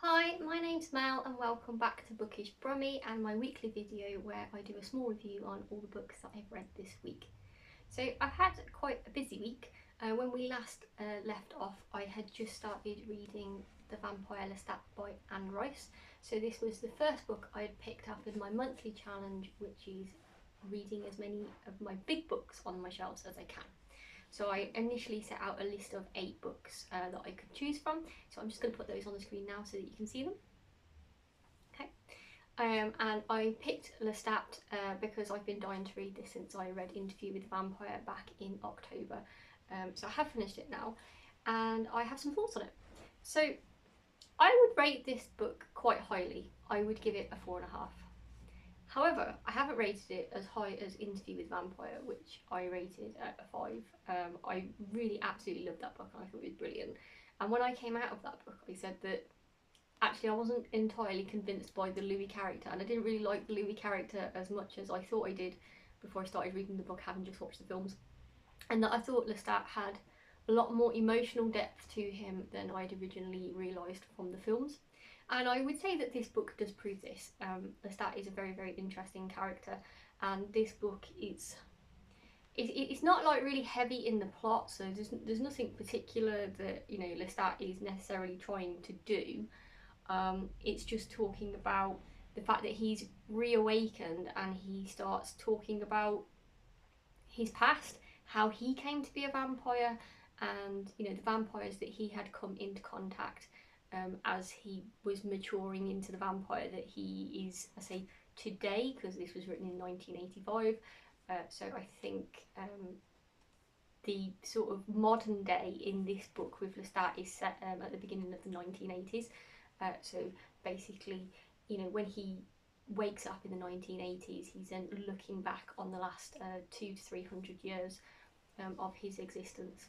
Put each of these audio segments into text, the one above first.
Hi, my name's Mel and welcome back to Bookish Brummy and my weekly video where I do a small review on all the books that I've read this week. So I've had quite a busy week. When we last left off, I had just started reading The Vampire Lestat by Anne Rice. So this was the first book I had picked up in my monthly challenge, which is reading as many of my big books on my shelves as I can. So I initially set out a list of 8 books that I could choose from. So I'm just going to put those on the screen now so that you can see them. Okay. And I picked Lestat because I've been dying to read this since I read Interview with the Vampire back in October. So I have finished it now and I have some thoughts on it. So I would rate this book quite highly. I would give it a 4.5. However, I haven't rated it as high as Interview with Vampire, which I rated at a 5. I really absolutely loved that book and I thought it was brilliant. And when I came out of that book, I said that actually I wasn't entirely convinced by the Louis character, and I didn't really like the Louis character as much as I thought I did before I started reading the book, having just watched the films. And that I thought Lestat had a lot more emotional depth to him than I'd originally realised from the films. And I would say that this book does prove this. Lestat is a very, very interesting character, and this book is it's not like really heavy in the plot, so there's nothing particular that Lestat is necessarily trying to do. It's just talking about the fact that he's reawakened and he starts talking about his past, how he came to be a vampire, and the vampires that he had come into contact as he was maturing into the vampire that he is, I say today, because this was written in 1985. So I think the sort of modern day in this book with Lestat is set at the beginning of the 1980s. So basically, when he wakes up in the 1980s, he's then looking back on the last 200 to 300 years of his existence.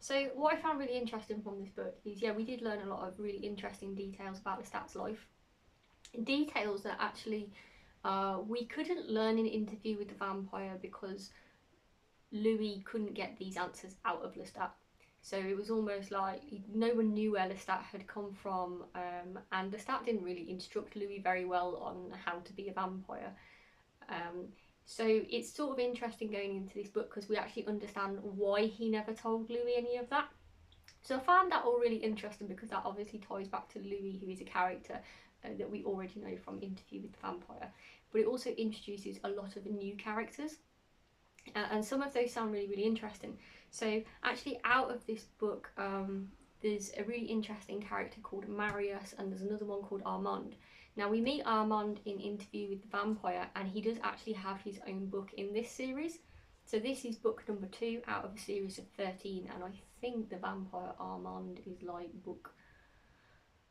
So what I found really interesting from this book is, we did learn a lot of really interesting details about Lestat's life. Details that actually we couldn't learn in Interview with the Vampire because Louis couldn't get these answers out of Lestat. So it was almost like no one knew where Lestat had come from, and Lestat didn't really instruct Louis very well on how to be a vampire. So it's sort of interesting going into this book because we actually understand why he never told Louis any of that. So I found that all really interesting because that obviously ties back to Louis, who is a character that we already know from Interview with the Vampire. But it also introduces a lot of new characters. And some of those sound really, really interesting. So actually out of this book, there's a really interesting character called Marius, and there's another one called Armand. Now we meet Armand in Interview with the Vampire, and he does actually have his own book in this series. So this is book number 2 out of a series of 13, and I think the Vampire Armand is like book,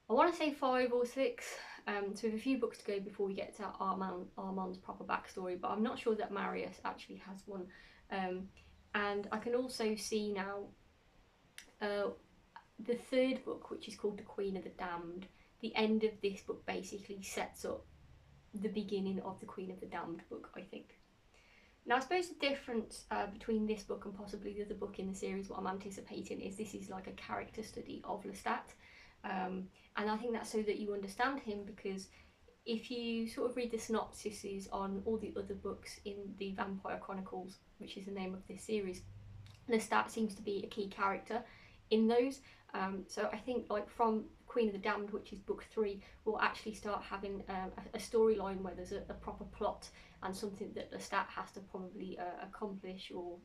I want to say 5 or 6. So we have a few books to go before we get to Armand's proper backstory, but I'm not sure that Marius actually has one. And I can also see now the 3rd book, which is called The Queen of the Damned. The end of this book basically sets up the beginning of the Queen of the Damned book, I think. Now I suppose the difference between this book and possibly the other book in the series, what I'm anticipating, is this is like a character study of Lestat. And I think that's so that you understand him, because if you sort of read the synopsises on all the other books in the Vampire Chronicles, which is the name of this series, Lestat seems to be a key character in those. So I think like from Queen of the Damned, which is book 3, we'll actually start having a storyline where there's a proper plot and something that Lestat has to probably accomplish or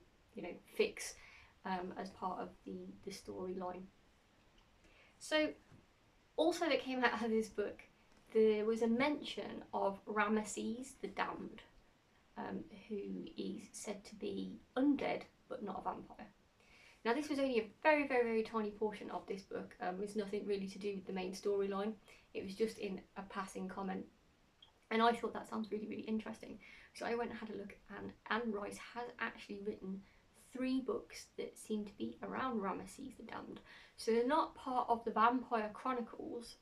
fix as part of the storyline. So also that came out of this book, there was a mention of Ramesses the Damned, who is said to be undead but not a vampire. Now this was only a very, very, very tiny portion of this book. It's nothing really to do with the main storyline. It was just in a passing comment. And I thought that sounds really, really interesting. So I went and had a look, and Anne Rice has actually written 3 books that seem to be around Ramesses the Damned. So they're not part of the Vampire Chronicles,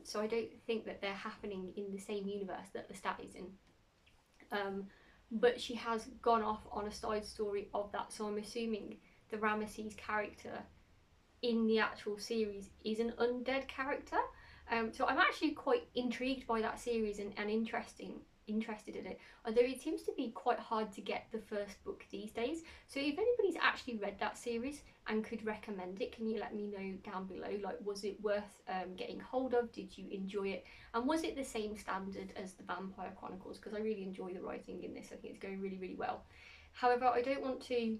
so I don't think that they're happening in the same universe that Lestat is in. But she has gone off on a side story of that, so I'm assuming the Ramesses character in the actual series is an undead character. So I'm actually quite intrigued by that series and interested in it, although it seems to be quite hard to get the first book these days. So if anybody's actually read that series and could recommend it, can you let me know down below? Like, was it worth getting hold of? Did you enjoy it? And was it the same standard as the Vampire Chronicles? Because I really enjoy the writing in this. I think it's going really, really well. However, I don't want to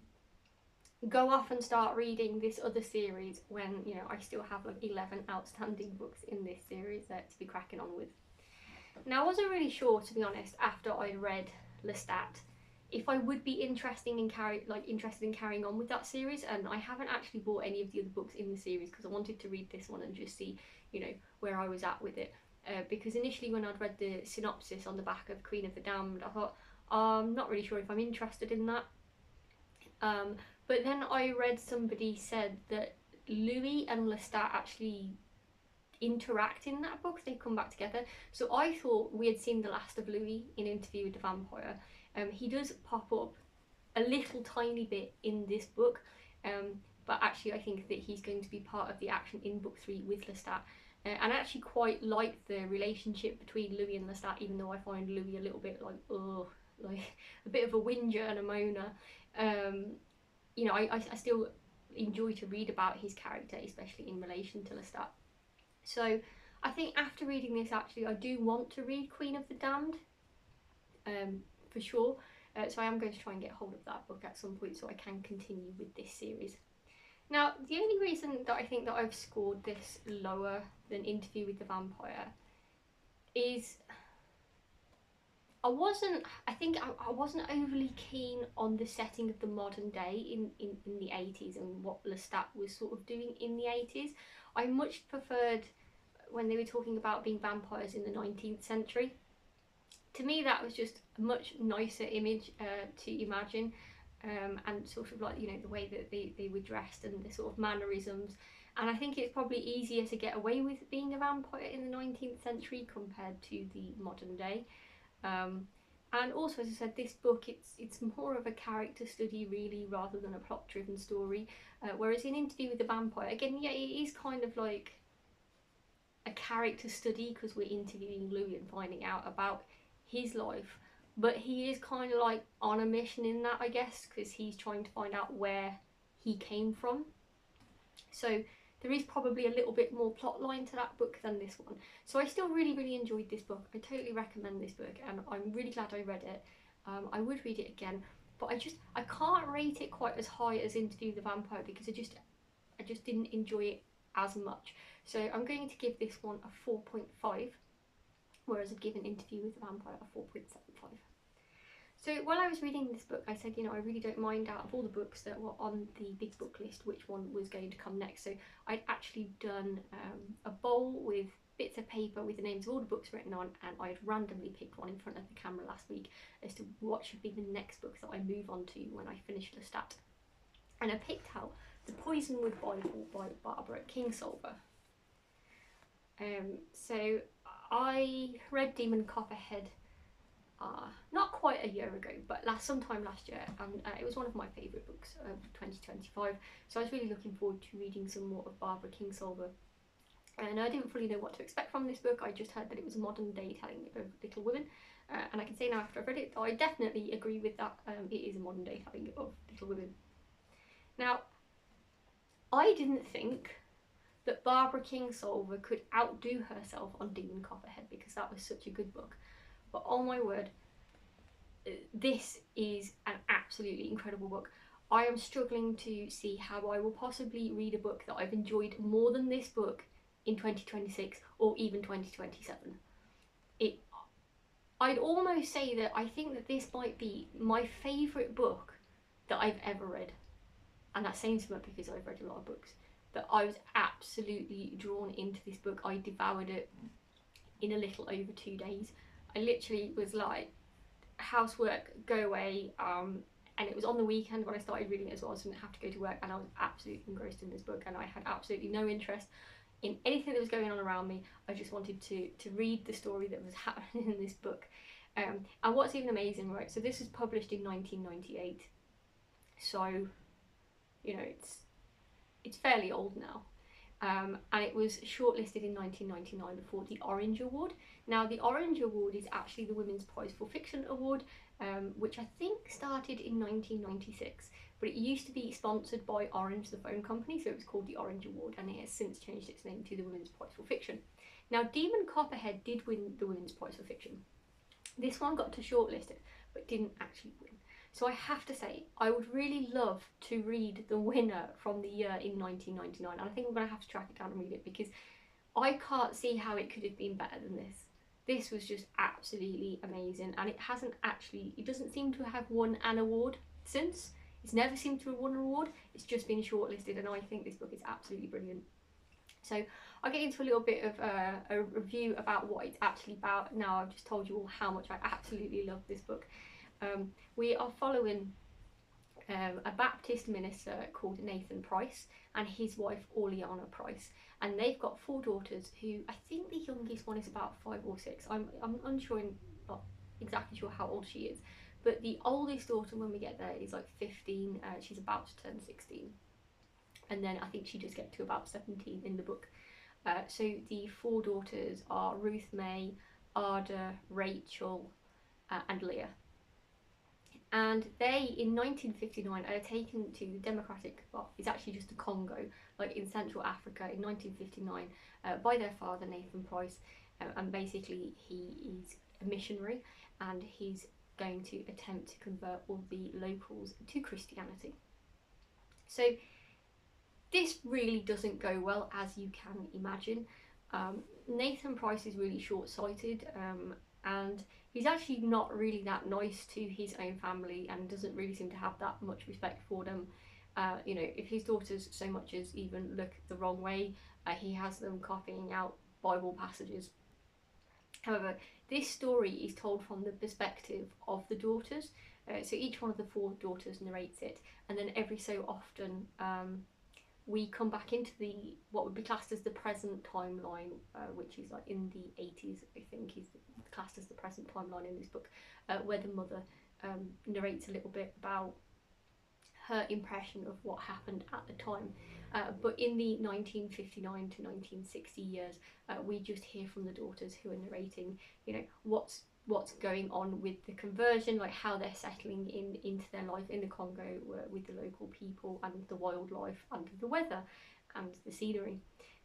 go off and start reading this other series when, you know, I still have like 11 outstanding books in this series to be cracking on with. Now, I wasn't really sure, to be honest, after I read Lestat, if I would be interested in carrying on with that series, and I haven't actually bought any of the other books in the series because I wanted to read this one and just see, you know, where I was at with it. Because initially when I'd read the synopsis on the back of Queen of the Damned, I thought, I'm not really sure if I'm interested in that. But then I read somebody said that Louis and Lestat actually interact in that book. They come back together. So I thought we had seen the last of Louis in Interview with the Vampire. He does pop up a little tiny bit in this book, but actually I think that he's going to be part of the action in book 3 with Lestat. And I actually quite like the relationship between Louis and Lestat, even though I find Louis a little bit like a bit of a whinger and a moaner. You know, I still enjoy to read about his character, especially in relation to Lestat. So I think after reading this, actually, I do want to read Queen of the Damned, for sure. So I am going to try and get hold of that book at some point so I can continue with this series. Now, the only reason that I think that I've scored this lower than Interview with the Vampire is I wasn't overly keen on the setting of the modern day in the 80s and what Lestat was sort of doing in the 80s. I much preferred when they were talking about being vampires in the 19th century. To me, that was just a much nicer image to imagine, and sort of like, you know, the way that they were dressed and the sort of mannerisms. And I think it's probably easier to get away with being a vampire in the 19th century compared to the modern day. And also, as I said, this book, it's more of a character study really rather than a plot-driven story. Whereas in Interview with the Vampire, again, yeah, it is kind of like a character study because we're interviewing Louis and finding out about his life. But he is kind of like on a mission in that, I guess, because he's trying to find out where he came from. So there is probably a little bit more plot line to that book than this one. So I still really, really enjoyed this book. I totally recommend this book and I'm really glad I read it. I would read it again, but I can't rate it quite as high as Interview with the Vampire because I just didn't enjoy it as much. So I'm going to give this one a 4.5, whereas I've given Interview with the Vampire a 4.75. So while I was reading this book, I said, you know, I really don't mind, out of all the books that were on the big book list, which one was going to come next. So I'd actually done a bowl with bits of paper with the names of all the books written on, and I'd randomly picked one in front of the camera last week as to what should be the next book that I move on to when I finish Lestat. And I picked out the Poisonwood Bible by Barbara Kingsolver. So I read Demon Copperhead not quite a year ago, but sometime last year, and it was one of my favourite books of 2025, so I was really looking forward to reading some more of Barbara Kingsolver. And I didn't fully know what to expect from this book. I just heard that it was a modern day telling of Little Women, and I can say now after I've read it, I definitely agree with that. It is a modern day telling of Little Women. Now, I didn't think that Barbara Kingsolver could outdo herself on Demon Copperhead because that was such a good book. But oh my word, this is an absolutely incredible book. I am struggling to see how I will possibly read a book that I've enjoyed more than this book in 2026 or even 2027. I'd almost say that I think that this might be my favourite book that I've ever read. And that's saying so much because I've read a lot of books. But I was absolutely drawn into this book. I devoured it in a little over 2 days. I literally was like, housework, go away, and it was on the weekend when I started reading it as well, so I didn't have to go to work, and I was absolutely engrossed in this book, and I had absolutely no interest in anything that was going on around me. I just wanted to read the story that was happening in this book. And what's even amazing, right, so this was published in 1998, so, you know, it's fairly old now. And it was shortlisted in 1999 for the Orange Award. Now, the Orange Award is actually the Women's Prize for Fiction Award, which I think started in 1996, but it used to be sponsored by Orange, the phone company, so it was called the Orange Award, and it has since changed its name to the Women's Prize for Fiction. Now, Demon Copperhead did win the Women's Prize for Fiction. This one got to shortlist it, but didn't actually win. So I have to say, I would really love to read the winner from the year in 1999. And I think I'm going to have to track it down and read it, because I can't see how it could have been better than this. This was just absolutely amazing, and it doesn't seem to have won an award since. It's never seemed to have won an award. It's just been shortlisted, and I think this book is absolutely brilliant. So I'll get into a little bit of a review about what it's actually about. Now I've just told you all how much I absolutely love this book. We are following a Baptist minister called Nathan Price and his wife Orleana Price, and they've got 4 daughters who, I think the youngest one is about 5 or 6. I'm unsure, not exactly sure how old she is, but the oldest daughter, when we get there, is like 15. She's about to turn 16, and then I think she just gets to about 17 in the book. So the 4 daughters are Ruth May, Ada, Rachel, and Leah. And they, in 1959, are taken to the Democratic, well, it's actually just the Congo, like in Central Africa, in 1959, by their father, Nathan Price. And basically, he is a missionary, and he's going to attempt to convert all the locals to Christianity. So this really doesn't go well, as you can imagine. Nathan Price is really short-sighted, and he's actually not really that nice to his own family, and doesn't really seem to have that much respect for them. You know, if his daughters so much as even look the wrong way, he has them copying out Bible passages. However, this story is told from the perspective of the daughters. So each one of the 4 daughters narrates it, and then every so often we come back into what would be classed as the present timeline, which is like in the 80s, I think, is classed as the present timeline in this book, where the mother narrates a little bit about her impression of what happened at the time. But in the 1959 to 1960 years, we just hear from the daughters who are narrating, you know, what's going on with the conversion, like how they're settling into their life in the Congo with the local people and the wildlife and the weather and the scenery.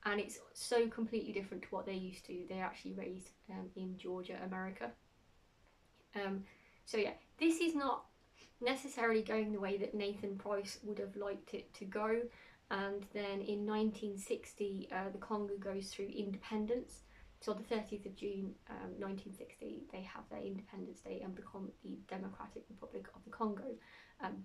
And it's so completely different to what they're used to. They're actually raised in Georgia, America. So yeah, this is not necessarily going the way that Nathan Price would have liked it to go. And then in 1960, the Congo goes through independence. So on the 30th of June 1960, they have their Independence Day and become the Democratic Republic of the Congo.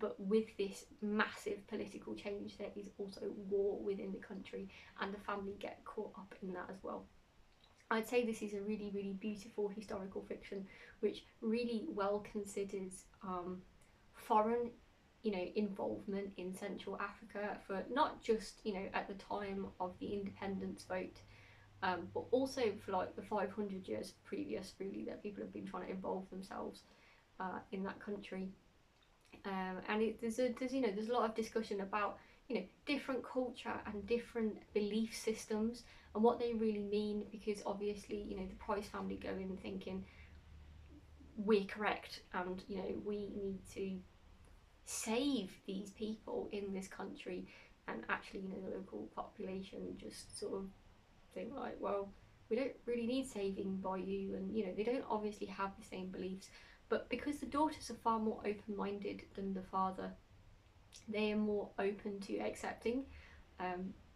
But with this massive political change, there is also war within the country, and the family get caught up in that as well. I'd say this is a really, really beautiful historical fiction, which really well considers foreign, you know, involvement in Central Africa, for not just, you know, at the time of the independence vote, but also for like the 500 years previous, really, that people have been trying to involve themselves in that country. And there's a lot of discussion about, you know, different culture and different belief systems and what they really mean, because obviously, you know, the Price family go in thinking we're correct, and, you know, we need to save these people in this country, and actually, you know, the local population just sort of think like, well, we don't really need saving by you, and, you know, they don't obviously have the same beliefs, but because the daughters are far more open-minded than the father, they are more open to accepting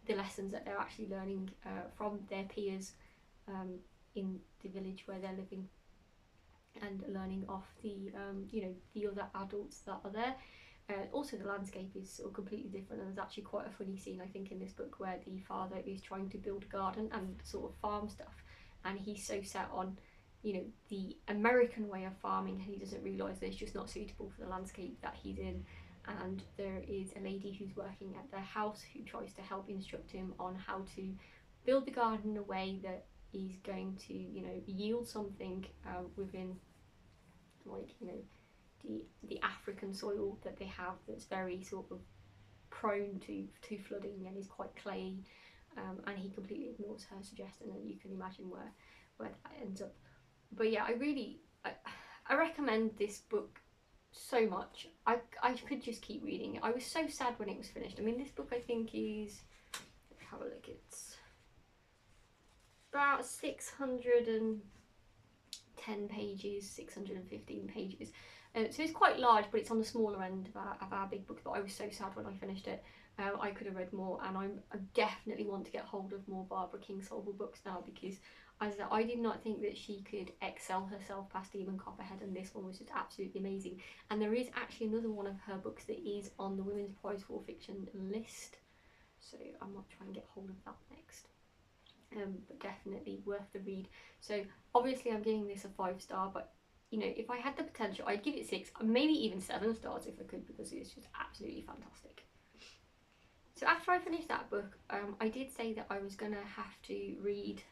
the lessons that they're actually learning from their peers in the village where they're living, and learning off the you know, the other adults that are there. Also, the landscape is sort of completely different, and there's actually quite a funny scene, I think, in this book where the father is trying to build a garden and sort of farm stuff, and he's so set on, you know, the American way of farming, and he doesn't realise that it's just not suitable for the landscape that he's in. And there is a lady who's working at their house who tries to help instruct him on how to build the garden in a way that is going to, you know, yield something within, like, you know, the African soil that they have, that's very sort of prone to flooding and is quite clayey, and he completely ignores her suggestion, and you can imagine where that ends up. But yeah, I recommend this book so much. I could just keep reading it. I was so sad when it was finished. I mean, this book I think is, let's have a look, it's about 610 pages, 615 pages. So it's quite large, but it's on the smaller end of our big books. But I was so sad when I finished it. I could have read more, and I definitely want to get hold of more Barbara Kingsolver books now, because as I did not think that she could excel herself past Demon Copperhead, and this one was just absolutely amazing. And there is actually another one of her books that is on the Women's Prize for Fiction list, so I might try and get hold of that next. But definitely worth the read. So obviously I'm giving this a 5-star, but you know, if I had the potential, I'd give it 6, maybe even 7 stars if I could, because it's just absolutely fantastic. So after I finished that book, I did say that I was going to have to read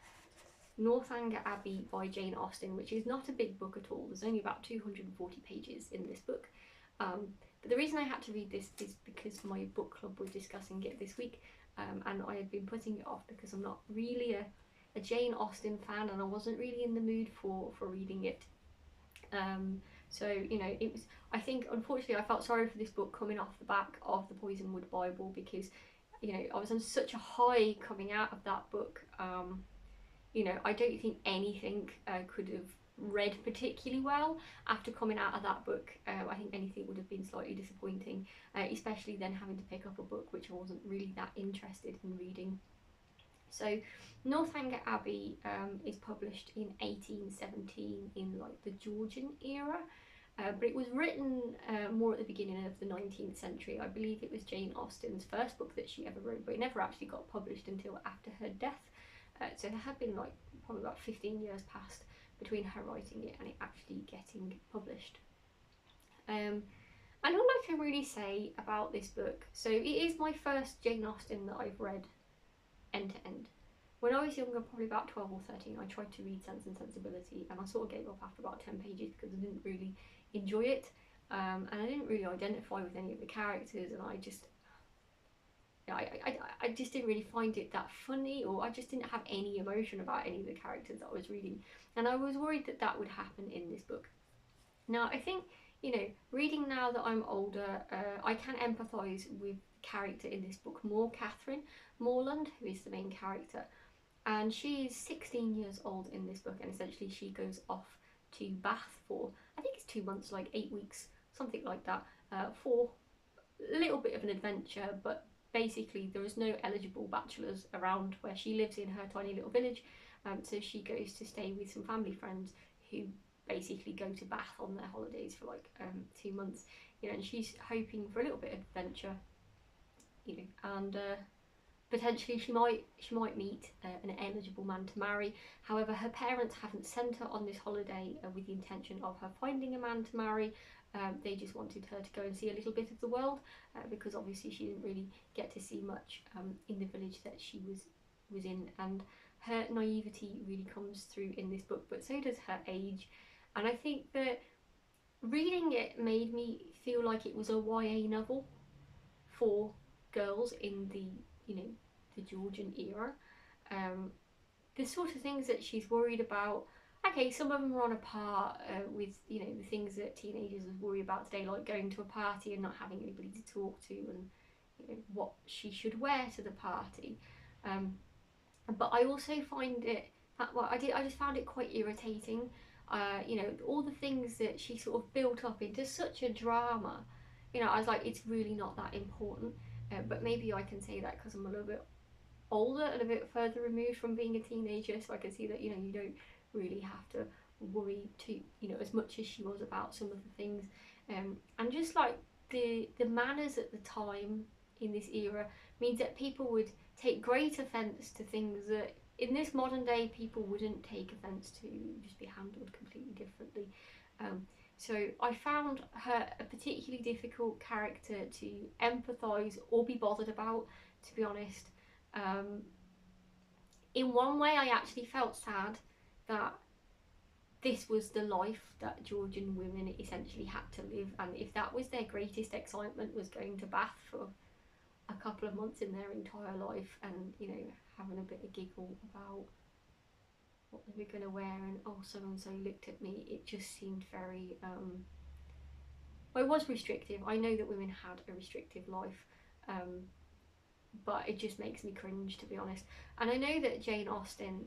Northanger Abbey by Jane Austen, which is not a big book at all. There's only about 240 pages in this book. But the reason I had to read this is because my book club was discussing it this week, and I had been putting it off because I'm not really a Jane Austen fan, and I wasn't really in the mood for reading it. So, you know, it was, I think, unfortunately, I felt sorry for this book coming off the back of the Poisonwood Bible, because, you know, I was on such a high coming out of that book. You know, I don't think anything could have read particularly well after coming out of that book. I think anything would have been slightly disappointing, especially then having to pick up a book which I wasn't really that interested in reading. So Northanger Abbey is published in 1817 in like the Georgian era, but it was written more at the beginning of the 19th century. I believe it was Jane Austen's first book that she ever wrote, but it never actually got published until after her death. So there had been like probably about 15 years passed between her writing it and it actually getting published. And all I can really say about this book, so it is my first Jane Austen that I've read end to end. When I was younger, probably about 12 or 13, I tried to read Sense and Sensibility, and I sort of gave up after about 10 pages because I didn't really enjoy it, and I didn't really identify with any of the characters, and I just didn't really find it that funny, or I just didn't have any emotion about any of the characters that I was reading, and I was worried that that would happen in this book. Now, I think, you know, reading now that I'm older, I can empathise with the character in this book more, Catherine Morland, who is the main character, and she is 16 years old in this book, and essentially she goes off to Bath for, I think it's 2 months, like 8 weeks, something like that, for a little bit of an adventure, but basically there is no eligible bachelors around where she lives in her tiny little village, so she goes to stay with some family friends who basically go to Bath on their holidays for like 2 months, you know, and she's hoping for a little bit of adventure, you know, and potentially she might meet an eligible man to marry. However, her parents haven't sent her on this holiday with the intention of her finding a man to marry. They just wanted her to go and see a little bit of the world, because obviously she didn't really get to see much in the village that she was in, and her naivety really comes through in this book, but so does her age. And I think that reading it made me feel like it was a YA novel for girls in the, you know, the Georgian era. The sort of things that she's worried about, okay, some of them are on a par with, you know, the things that teenagers worry about today, like going to a party and not having anybody to talk to, and, you know, what she should wear to the party. But I also find it, well, I just found it quite irritating. You know, all the things that she sort of built up into such a drama, you know, I was like, it's really not that important. But maybe I can say that because I'm a little bit older and a bit further removed from being a teenager, so I can see that, you know, you don't really have to worry too, you know, as much as she was about some of the things. And just like the manners at the time in this era means that people would take great offence to things that in this modern day people wouldn't take offence to, just be handled completely differently. So I found her a particularly difficult character to empathise or be bothered about, to be honest. In one way I actually felt sad that this was the life that Georgian women essentially had to live, and if that was their greatest excitement, was going to Bath for a couple of months in their entire life, and you know, having a bit of giggle about what they were going to wear, and oh, so and so looked at me. It just seemed very well, it was restrictive. I know that women had a restrictive life, but it just makes me cringe, to be honest. And I know that Jane Austen,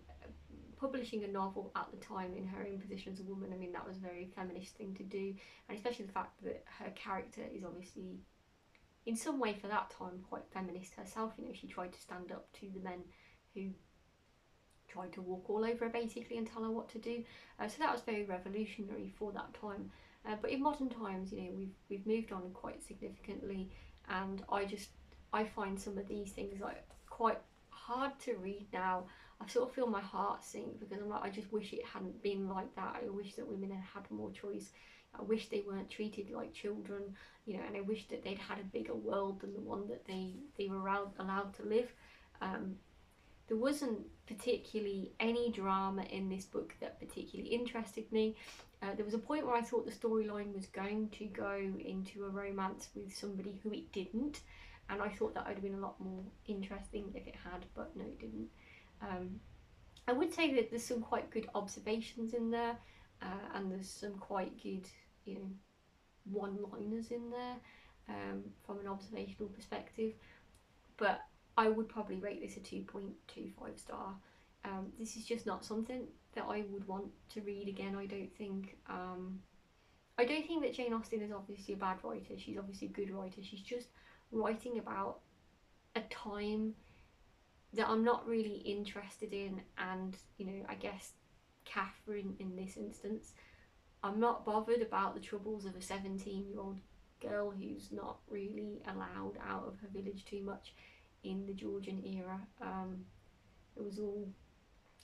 publishing a novel at the time in her own position as a woman, I mean, that was a very feminist thing to do, and especially the fact that her character is obviously, in some way for that time, quite feminist herself. You know, she tried to stand up to the men who tried to walk all over her basically and tell her what to do. So that was very revolutionary for that time. But in modern times, you know, we've moved on quite significantly, and I find some of these things like quite hard to read now. I sort of feel my heart sink because I'm like, I just wish it hadn't been like that. I wish that women had more choice. I wish they weren't treated like children, you know, and I wish that they'd had a bigger world than the one that they were allowed to live. There wasn't particularly any drama in this book that particularly interested me. There was a point where I thought the storyline was going to go into a romance with somebody who it didn't, and I thought that would have been a lot more interesting if it had, but no, it didn't. I would say that there's some quite good observations in there, and there's some quite good, you know, one-liners in there from an observational perspective, but I would probably rate this a 2.25 star. This is just not something that I would want to read again. I don't think that Jane Austen is obviously a bad writer. She's obviously a good writer. She's just writing about a time that I'm not really interested in, and you know, I guess Catherine in this instance, I'm not bothered about the troubles of a 17-year-old girl who's not really allowed out of her village too much in the Georgian era. It was all,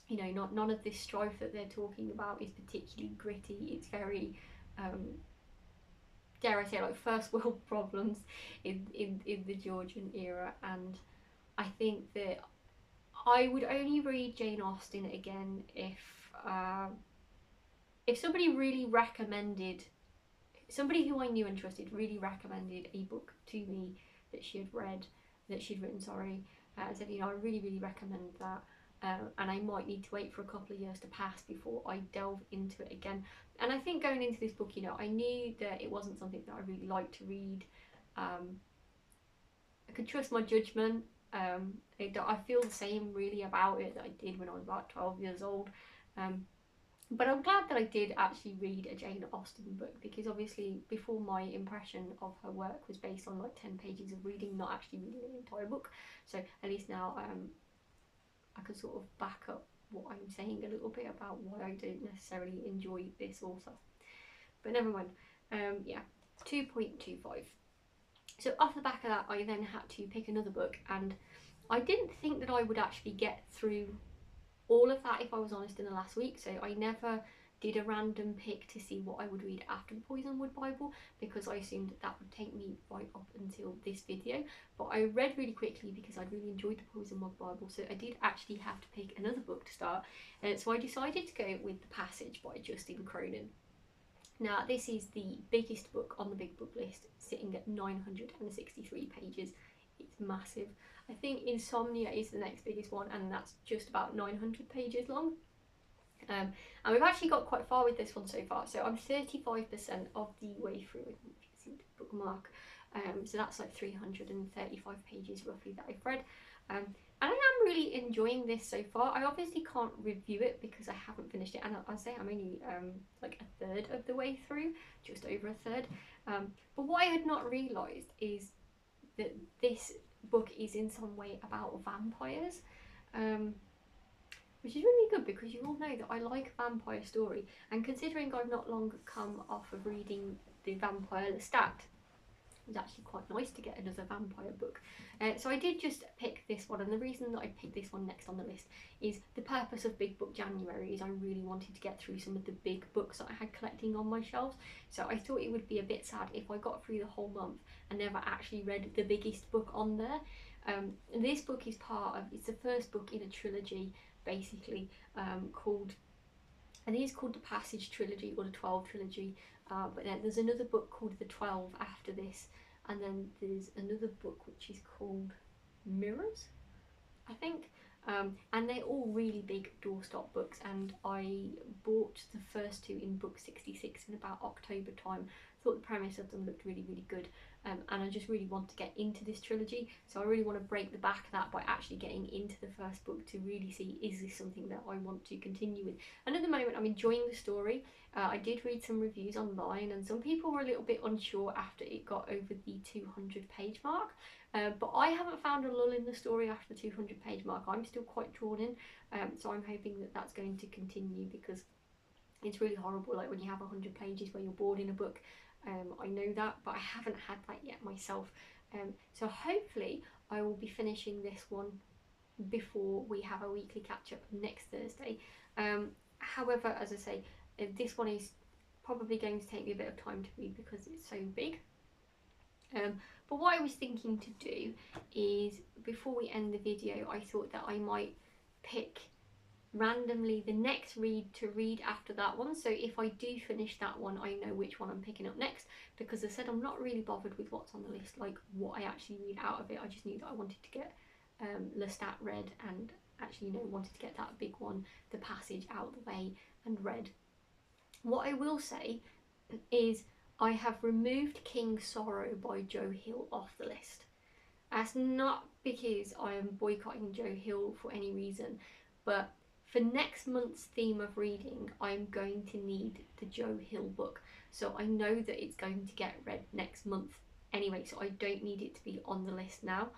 you know, none of this strife that they're talking about is particularly gritty. It's very dare I say, like first world problems in the Georgian era, and I think that I would only read Jane Austen again if somebody really recommended, somebody who I knew and trusted really recommended a book to me that she had read, that she'd written, sorry, and said, you know, I really recommend that, and I might need to wait for a couple of years to pass before I delve into it again. And I think going into this book, you know, I knew that it wasn't something that I really liked to read. I could trust my judgment. I feel the same really about it that I did when I was about 12 years old. But I'm glad that I did actually read a Jane Austen book, because obviously before, my impression of her work was based on like 10 pages of reading, not actually reading an entire book. So at least now I can sort of back up what I'm saying a little bit about why I don't necessarily enjoy this author. But never mind. Yeah, 2.25. So off the back of that, I then had to pick another book, and I didn't think that I would actually get through all of that, if I was honest, in the last week. So I never did a random pick to see what I would read after the Poisonwood Bible, because I assumed that would take me right up until this video. But I read really quickly because I really enjoyed the Poisonwood Bible, so I did actually have to pick another book to start. So I decided to go with The Passage by Justin Cronin. Now, this is the biggest book on the big book list, sitting at 963 pages. It's massive. I think Insomnia is the next biggest one, and that's just about 900 pages long. And we've actually got quite far with this one so far. So I'm 35% of the way through. I don't know if you can see the bookmark. So that's like 335 pages roughly that I've read. And I am really enjoying this so far. I obviously can't review it because I haven't finished it, and I'll say I'm only like a third of the way through, just over a third. But what I had not realised is that this book is in some way about vampires, which is really good, because you all know that I like a vampire story, and considering I've not long come off of reading the vampire Lestat, it was actually quite nice to get another vampire book. So I did just pick this one, and the reason that I picked this one next on the list is the purpose of Big Book January is I really wanted to get through some of the big books that I had collecting on my shelves. So I thought it would be a bit sad if I got through the whole month and never actually read the biggest book on there. And this book is it's the first book in a trilogy, basically, called, I think it's called the Passage Trilogy or the 12 Trilogy, but then there's another book called the 12 after this, and then there's another book which is called Mirrors, I think. And they're all really big doorstop books, and I bought the first two in book 66 in about October time. Thought the premise of them looked really, really good, and I just really want to get into this trilogy, so I really want to break the back of that by actually getting into the first book to really see, is this something that I want to continue with. And at the moment I'm enjoying the story. I did read some reviews online, and some people were a little bit unsure after it got over the 200 page mark. But I haven't found a lull in the story after the 200 page mark. I'm still quite drawn in, so I'm hoping that that's going to continue, because it's really horrible, like when you have 100 pages where you're bored in a book. I know that, but I haven't had that yet myself. So hopefully I will be finishing this one before we have a weekly catch up next Thursday. However, as I say, this one is probably going to take me a bit of time to read because it's so big. But what I was thinking to do is, before we end the video, I thought that I might pick randomly the next read to read after that one. So if I do finish that one, I know which one I'm picking up next, because I said I'm not really bothered with what's on the list, like what I actually read out of it. I just knew that I wanted to get Lestat read, and actually, you know, wanted to get that big one, The Passage, out of the way and read. What I will say is I have removed Kingsolver by Joe Hill off the list. That's not because I am boycotting Joe Hill for any reason, but for next month's theme of reading, I'm going to need the Joe Hill book. So I know that it's going to get read next month anyway, so I don't need it to be on the list now.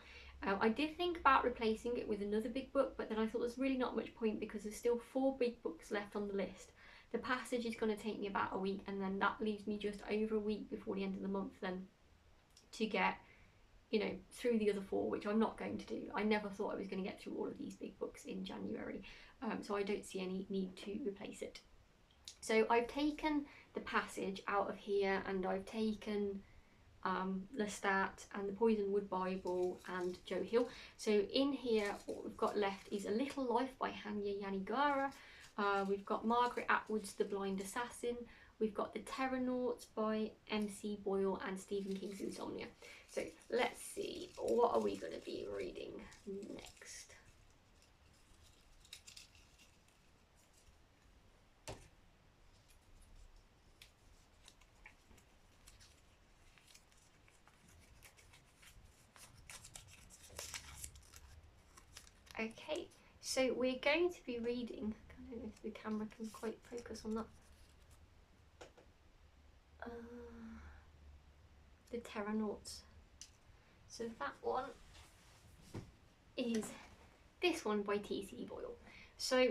I did think about replacing it with another big book, but then I thought there's really not much point, because there's still 4 big books left on the list. The Passage is going to take me about a week, and then that leaves me just over a week before the end of the month then to get, you know, through the other 4, which I'm not going to do. I never thought I was going to get through all of these big books in January, so I don't see any need to replace it. So I've taken The Passage out of here, and I've taken Lestat and the Poisonwood Bible and Joe Hill. So in here, what we've got left is A Little Life by Hanya Yanagihara. We've got Margaret Atwood's The Blind Assassin. We've got The Terranauts by MC Boyle and Stephen King's Insomnia. So let's see, what are we going to be reading next? Okay, so we're going to be reading, I don't know if the camera can quite focus on that, The Terranauts. So that one is this one by T.C. Boyle. So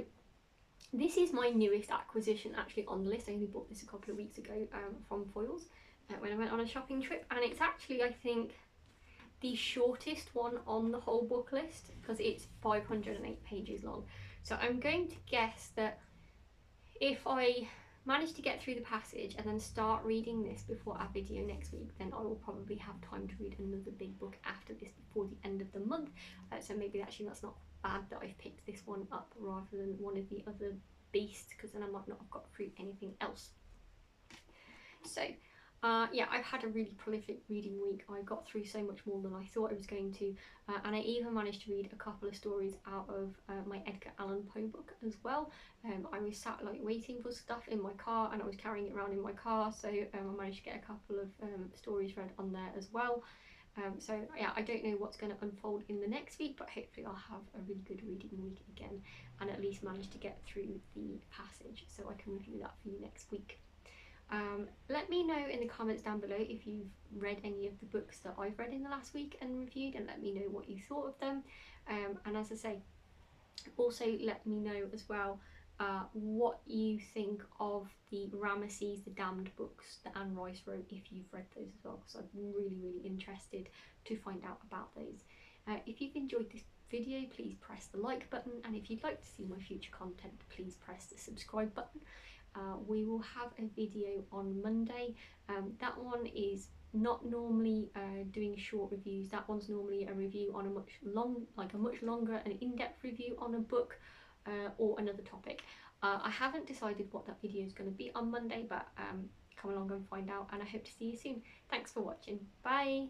this is my newest acquisition actually on the list. I only bought this a couple of weeks ago from Foyles when I went on a shopping trip, and it's actually, I think, the shortest one on the whole book list, because it's 508 pages long. So I'm going to guess that if I manage to get through The Passage and then start reading this before our video next week, then I will probably have time to read another big book after this before the end of the month. So maybe actually that's not bad that I've picked this one up rather than one of the other beasts, because then I might not have got through anything else. So yeah, I've had a really prolific reading week. I got through so much more than I thought I was going to, and I even managed to read a couple of stories out of my Edgar Allan Poe book as well. I was sat like waiting for stuff in my car, and I was carrying it around in my car, so I managed to get a couple of stories read on there as well. So yeah, I don't know what's going to unfold in the next week, but hopefully I'll have a really good reading week again, and at least manage to get through The Passage, so I can review that for you next week. Let me know in the comments down below if you've read any of the books that I've read in the last week and reviewed, and let me know what you thought of them. And as I say, also let me know as well what you think of the Ramesses the Damned books that Anne Rice wrote, if you've read those as well, because I'm really interested to find out about those. If you've enjoyed this video, please press the like button, and if you'd like to see my future content, please press the subscribe button. We will have a video on Monday. That one is not normally doing short reviews. That one's normally a review on a much longer and in-depth review on a book or another topic. I haven't decided what that video is going to be on Monday, but come along and find out, and I hope to see you soon. Thanks for watching. Bye.